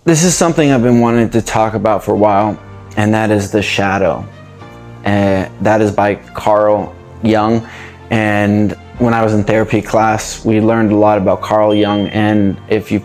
This is something I've been wanting to talk about for a while, and that is the shadow. That is by Carl Jung. And when I was in therapy class, we learned a lot about Carl Jung. And if you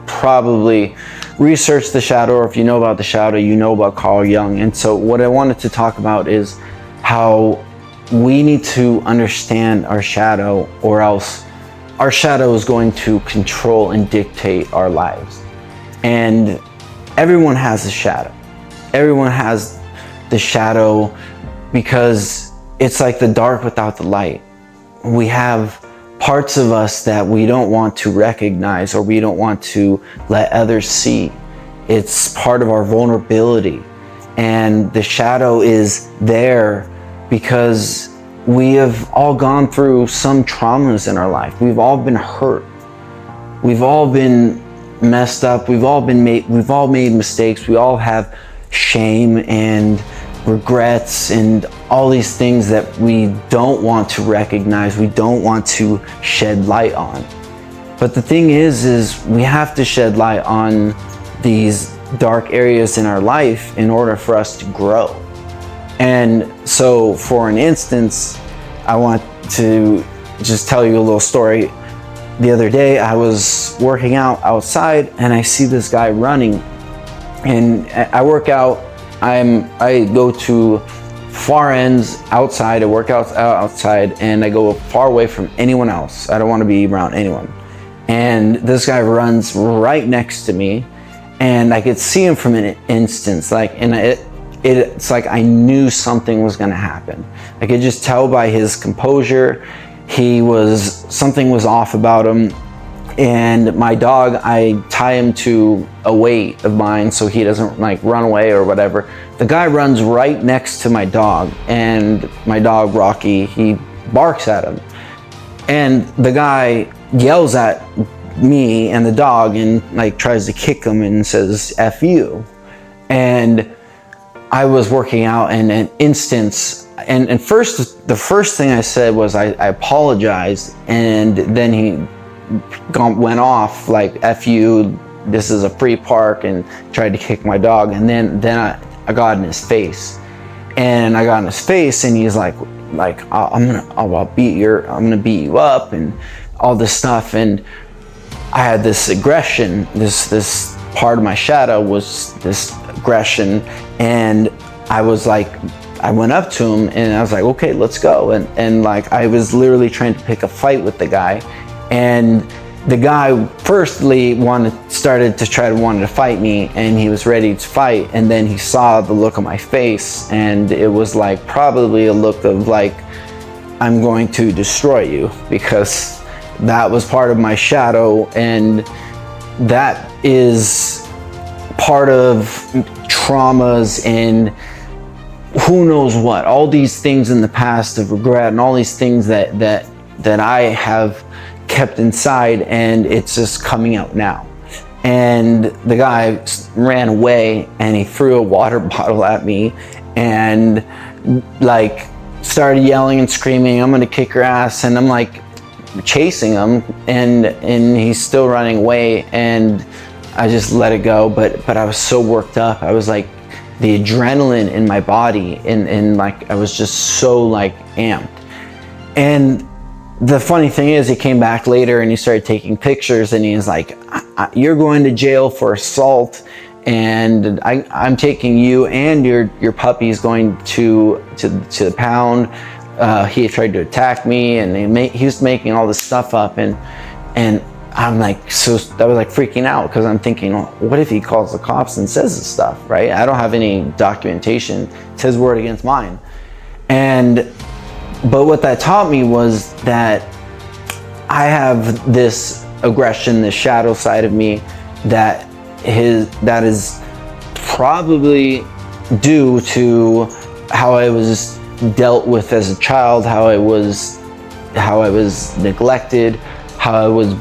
probably researched the shadow, or if you know about the shadow, you know about Carl Jung. And so what I wanted to talk about is how we need to understand our shadow, or else our shadow is going to control and dictate our lives. And everyone has a shadow. Everyone has the shadow because it's like the dark without the light. We have parts of us that we don't want to recognize, or we don't want to let others see. It's part of our vulnerability. And the shadow is there because we have all gone through some traumas in our life. We've all been hurt. We've all been messed up. We've all made mistakes. We all have shame and regrets and all these things that we don't want to recognize, we don't want to shed light on. But the thing is we have to shed light on these dark areas in our life in order for us to grow. And so, for an instance, I want to just tell you a little story. The other day, I was working out outside and I see this guy running. And I work out, I go to far ends outside, I work out outside, and I go far away from anyone else. I don't want to be around anyone. And this guy runs right next to me, and I could see him from an instance, it's like I knew something was going to happen. I could just tell by his composure. Something was off about him. And my dog, I tie him to a weight of mine so he doesn't run away or whatever. The guy runs right next to my dog, and my dog Rocky, he barks at him. And the guy yells at me and the dog and tries to kick him and says, "F you." And I was working out in an instance, and the first thing I said was I apologized, and then he went off like, "F you, this is a free park," and tried to kick my dog. And then I got in his face, and he's like, I'm gonna beat you up and all this stuff. And I had this aggression, this part of my shadow was this aggression, and I went up to him and I was like, "Okay, let's go." And I was literally trying to pick a fight with the guy. And the guy firstly wanted to fight me, and he was ready to fight. And then he saw the look on my face, and it was probably a look of I'm going to destroy you, because that was part of my shadow, and that is part of traumas and who knows what, all these things in the past of regret and all these things that I have kept inside, and it's just coming out now. And the guy ran away, and he threw a water bottle at me and started yelling and screaming, "I'm gonna kick your ass." And I'm chasing him, and he's still running away, and I just let it go. But I was so worked up. I was the adrenaline in my body, and I was just so amped. And the funny thing is, he came back later and he started taking pictures, and he's like, "You're going to jail for assault, and I'm taking you and your puppy's going to the pound. He tried to attack me," and he was making all this stuff up, and I'm I was freaking out, because I'm thinking, well, what if he calls the cops and says this stuff, right? I don't have any documentation. It's his word against mine. But what that taught me was that I have this aggression, this shadow side of me that is probably due to how I was dealt with as a child, how I was neglected, how I was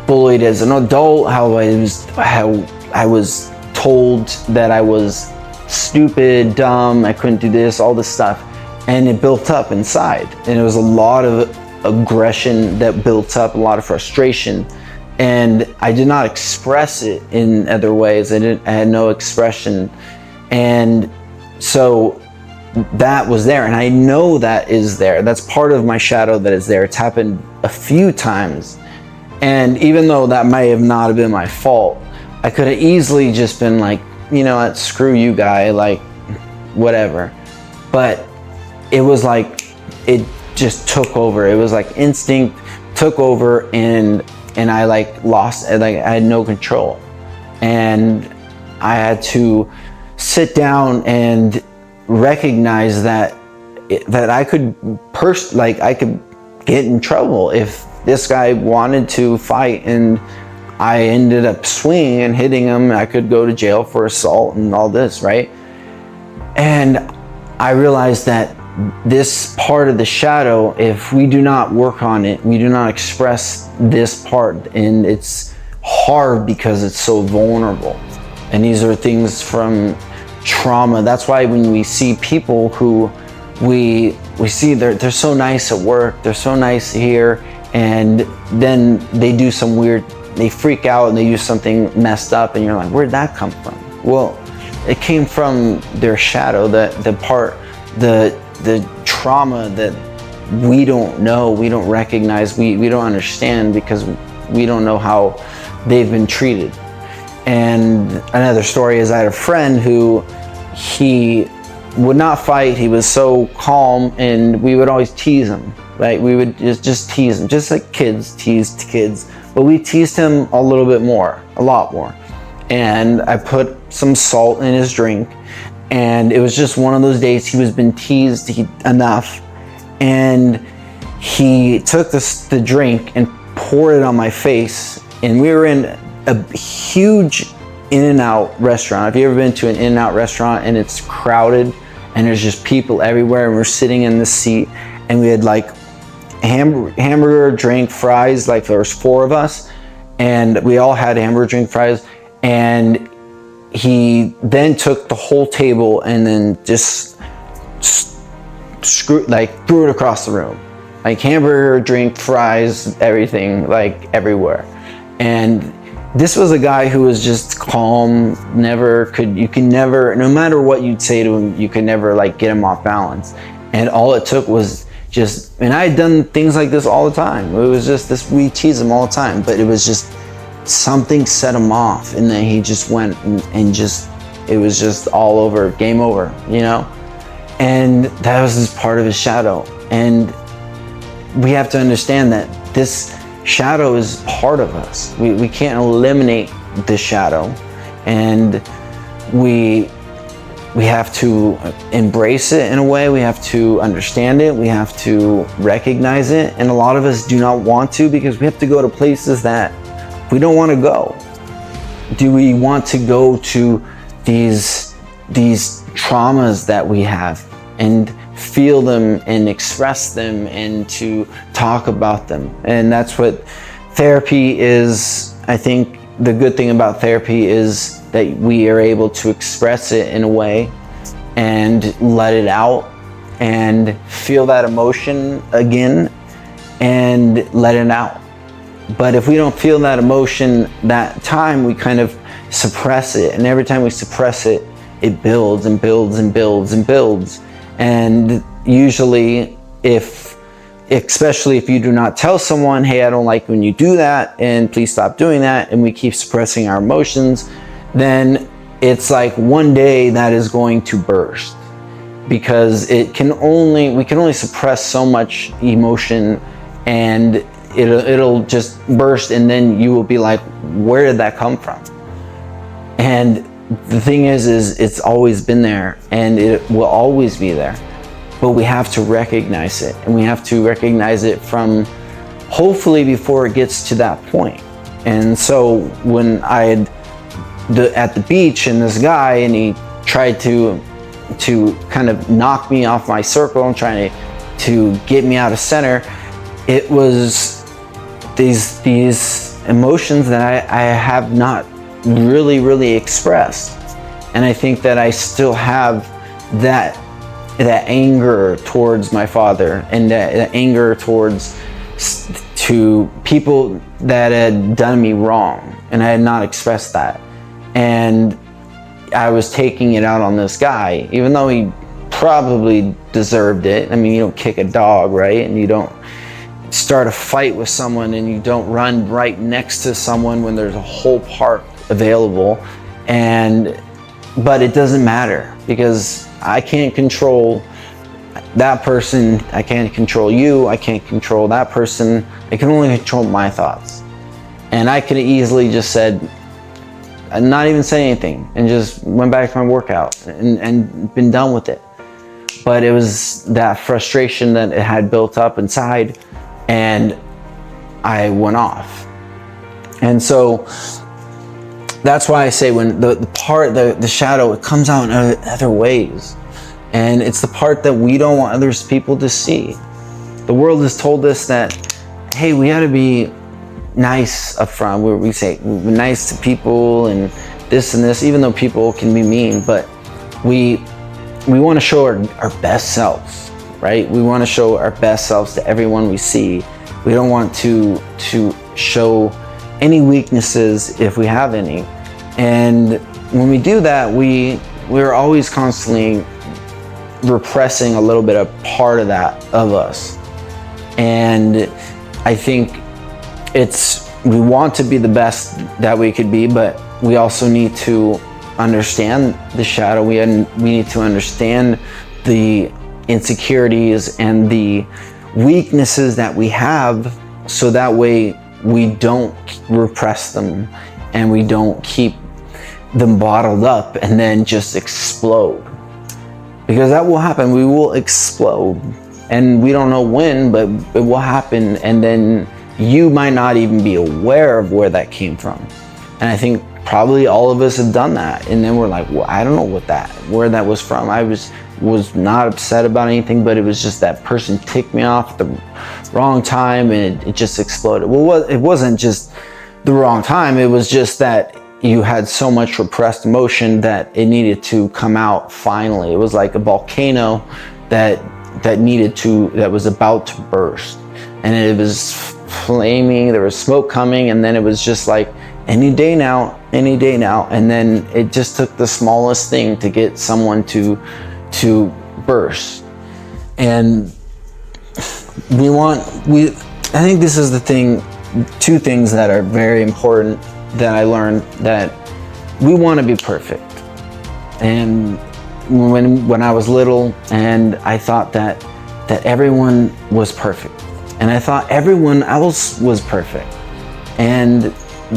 bullied as an adult, how I was told that I was stupid, dumb, I couldn't do this, all this stuff. And it built up inside. And it was a lot of aggression that built up, a lot of frustration. and I did not express it in other ways. I had no expression, and so that was there, and I know that is there. That's part of my shadow that is there. It's happened a few times, and even though that may have not been my fault, I could have easily just been like, you know what, screw you, guy, like whatever. But it was like it just took over. It was like instinct took over, and I like lost, like I had no control, and I had to sit down and recognize that I could I could get in trouble if this guy wanted to fight, and I ended up swinging and hitting him. I could go to jail for assault and all this, right? And I realized that this part of the shadow, if we do not work on it, we do not express this part, and it's hard because it's so vulnerable. And these are things from trauma. That's why when we see people who we see they're so nice at work, they're so nice here, and then they do some weird, they freak out and they do something messed up, and you're like, where'd that come from? Well, it came from their shadow, the trauma that we don't know, we don't recognize, we don't understand, because we don't know how they've been treated. And another story is I had a friend who, he would not fight. He was so calm, and we would always tease him, right? We would just tease him, just like kids tease kids, but we teased him a little bit more, a lot more. And I put some salt in his drink, and it was just one of those days he was been teased enough, and he took the drink and poured it on my face. And we were in a huge In-N-Out restaurant. Have you ever been to an In-N-Out restaurant and it's crowded and there's just people everywhere, and we're sitting in the seat, and we had like hamburger, drink, fries, like there was 4 of us, and we all had hamburger, drink, fries, and he then took the whole table and then just threw it across the room, like hamburger, drink, fries, everything, like everywhere. And this was a guy who was just calm, you can never, no matter what you'd say to him, you could never like get him off balance. And all it took was just, and I had done things like this all the time. It was just this, we tease him all the time, but it was just something set him off, and then he just went and just, it was just all over, game over, you know? And that was just part of his shadow. And we have to understand that this shadow is part of us. We can't eliminate the shadow, and we have to embrace it in a way. We have to understand it. We have to recognize it. And a lot of us do not want to, because we have to go to places that we don't want to go. Do we want to go to these traumas that we have and feel them and express them and to talk about them? And that's what therapy is. I think the good thing about therapy is that we are able to express it in a way and let it out and feel that emotion again and let it out. But if we don't feel that emotion that time, we kind of suppress it. And every time we suppress it, it builds and builds and builds and builds. And usually, especially if you do not tell someone, hey, I don't like when you do that, and please stop doing that, and we keep suppressing our emotions, then it's like one day that is going to burst, because we can only suppress so much emotion, and it'll just burst, and then you will be like, where did that come from? And the thing is it's always been there, and it will always be there, but we have to recognize it, and we have to recognize it from, hopefully, before it gets to that point. And so when I had at the beach, and this guy, and he tried to kind of knock me off my circle and trying to get me out of center, it was these emotions that I have not really expressed. And I think that I still have that anger towards my father, and that anger towards to people that had done me wrong, and I had not expressed that. And I was taking it out on this guy, even though he probably deserved it. I mean, you don't kick a dog, right? And you don't start a fight with someone, and you don't run right next to someone when there's a whole park available. But it doesn't matter, because I can't control that person. I can't control you. I can't control that person. I can only control my thoughts. And I could have easily just said, not even say anything, and just went back to my workout and been done with it. But it was that frustration that it had built up inside, and I went off. And so that's why I say, when the shadow, it comes out in other ways. And it's the part that we don't want other people to see. The world has told us that, hey, we got to be nice up front. We say we're nice to people and this and this, even though people can be mean. But we want to show our best selves, right? We want to show our best selves to everyone we see. We don't want to show any weaknesses if we have any. And when we do that, we're always constantly repressing a little bit of part of that of us. And I think we want to be the best that we could be, but we also need to understand the shadow. We need to understand the insecurities and the weaknesses that we have, so that way we don't repress them and we don't keep them bottled up and then just explode. Because that will happen. We will explode, and we don't know when, but it will happen. And then you might not even be aware of where that came from. And I think probably all of us have done that. And then we're like, well, I don't know where that was from. I was not upset about anything, but it was just that person ticked me off at the wrong time, and it just exploded. Well, it wasn't just the wrong time. It was just that you had so much repressed emotion that it needed to come out finally. It was like a volcano that was about to burst, and it was flaming. There was smoke coming, and then it was just like, any day now. And then it just took the smallest thing to get someone to burst. And I think this is the thing, two things that are very important that I learned, that we want to be perfect. And when I was little, and I thought that everyone was perfect, and I thought everyone else was perfect. And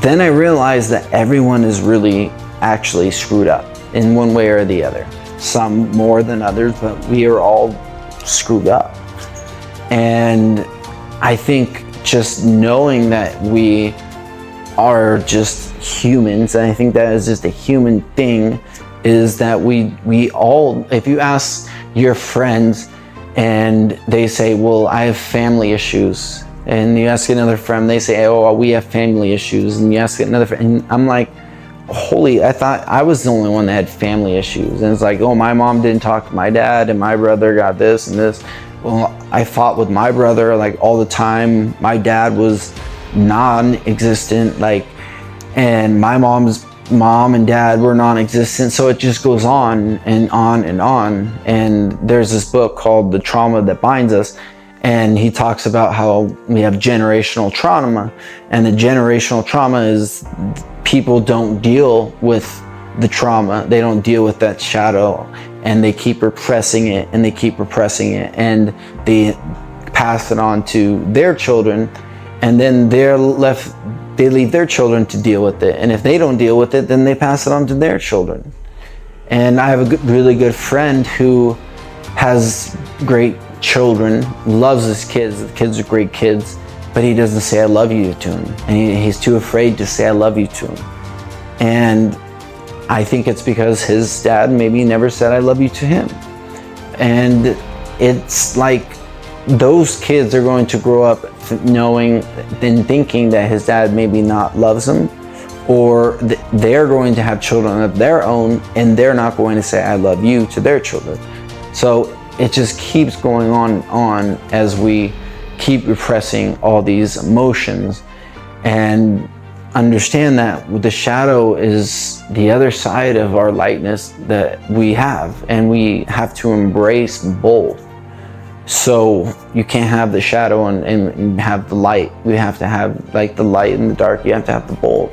then I realized that everyone is really actually screwed up in one way or the other. Some more than others, but we are all screwed up. And I think just knowing that we are just humans, and I think that is just a human thing, is that we all, if you ask your friends and they say, well, I have family issues, and you ask another friend, they say, oh, we have family issues, and you ask another friend, and I'm like, I thought I was the only one that had family issues. And it's like, oh, my mom didn't talk to my dad, and my brother got this and this. Well, I fought with my brother like all the time. My dad was non-existent, and my mom's mom and dad were non-existent. So it just goes on and on and on. And there's this book called The Trauma That Binds Us, and he talks about how we have generational trauma, and the generational trauma is people don't deal with the trauma. They don't deal with that shadow, and they keep repressing it, and they keep repressing it, and they pass it on to their children, and then they leave their children to deal with it. And if they don't deal with it, then they pass it on to their children. And I have a really good friend who has great children, loves his kids. The kids are great kids, but he doesn't say I love you to him, and he's too afraid to say I love you to him. And I think it's because his dad maybe never said I love you to him. And it's like those kids are going to grow up knowing and thinking that his dad maybe not loves him, or they're going to have children of their own, and they're not going to say I love you to their children. So it just keeps going on as we keep repressing all these emotions, and understand that the shadow is the other side of our lightness that we have, and we have to embrace both. So you can't have the shadow and have the light. We have to have like the light and the dark. You have to have the both.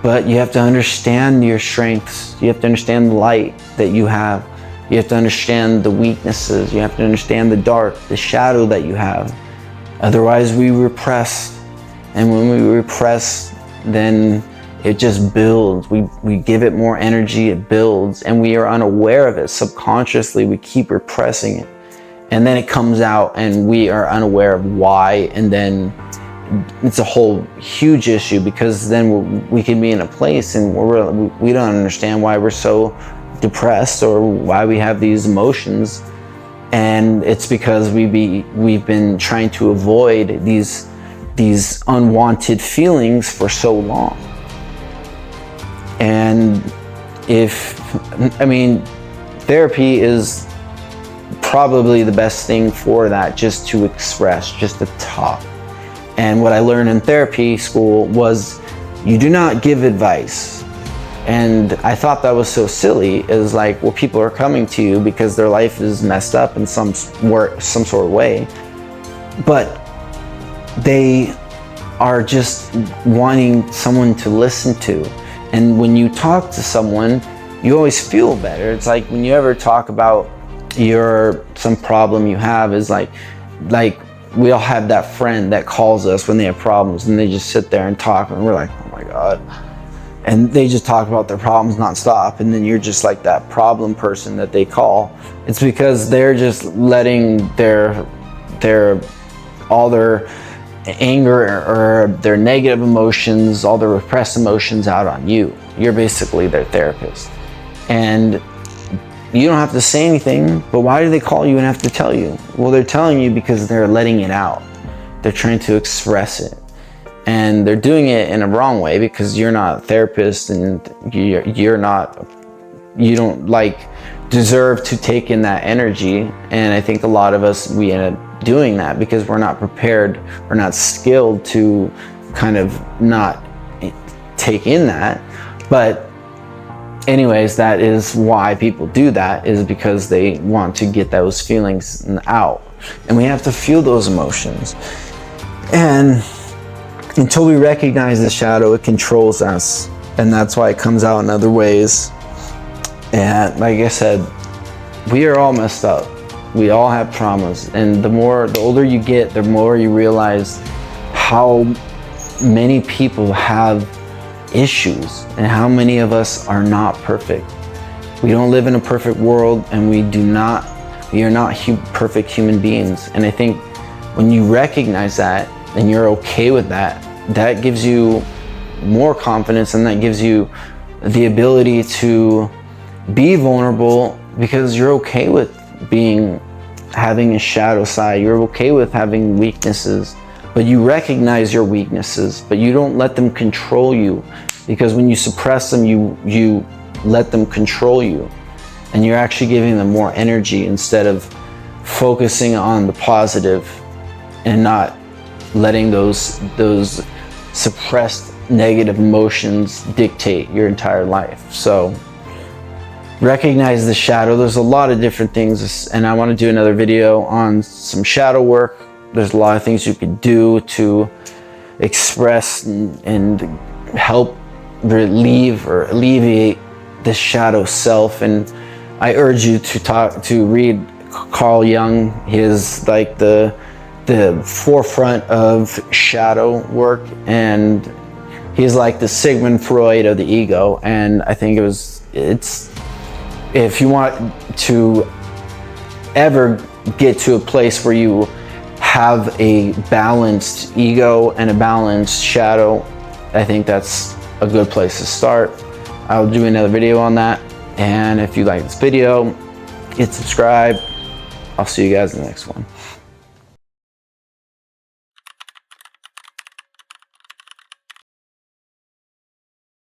But you have to understand your strengths. You have to understand the light that you have. You have to understand the weaknesses. You have to understand the dark, the shadow that you have. Otherwise we repress. And when we repress, then it just builds. We give it more energy, it builds, and we are unaware of it. Subconsciously, we keep repressing it. And then it comes out and we are unaware of why, and then it's a whole huge issue, because then we can be in a place and we don't understand why we're so depressed or why we have these emotions. And it's because we've been trying to avoid these unwanted feelings for so long. And therapy is probably the best thing for that, just to express, just to talk. And what I learned in therapy school was you do not give advice. And I thought that was so silly. Is like, well, people are coming to you because their life is messed up in some sort of way, but they are just wanting someone to listen to. And when you talk to someone, you always feel better. It's like when you ever talk about some problem you have, is like we all have that friend that calls us when they have problems, and they just sit there and talk, and we're like, oh my God. And they just talk about their problems nonstop, and then you're just like that problem person that they call. It's because they're just letting all their anger or their negative emotions, all their repressed emotions out on you. You're basically their therapist. And you don't have to say anything, but why do they call you and have to tell you? Well, they're telling you because they're letting it out. They're trying to express it. And they're doing it in a wrong way, because you're not a therapist, and you don't deserve to take in that energy. And I think a lot of us, we end up doing that because we're not prepared or not skilled to kind of not take in that. But anyways, that is why people do that, is because they want to get those feelings out. And we have to feel those emotions. And until we recognize the shadow, it controls us. And that's why it comes out in other ways. And like I said, we are all messed up. We all have traumas. And the older you get, the more you realize how many people have issues and how many of us are not perfect. We don't live in a perfect world, and we are not perfect human beings. And I think when you recognize that and you're okay with that, that gives you more confidence, and that gives you the ability to be vulnerable, because you're okay with having a shadow side. You're okay with having weaknesses, but you recognize your weaknesses, but you don't let them control you, because when you suppress them, you let them control you, and you're actually giving them more energy instead of focusing on the positive and not letting those suppressed negative emotions dictate your entire life. So recognize the shadow. There's a lot of different things, and I want to do another video on some shadow work. There's a lot of things you could do to express and help relieve or alleviate the shadow self. And I urge you to read Carl Jung. He is like the forefront of shadow work, and he's like the Sigmund Freud of the ego. And I think if you want to ever get to a place where you have a balanced ego and a balanced shadow, I think that's a good place to start. I'll do another video on that. And if you like this video, hit subscribe. I'll see you guys in the next one.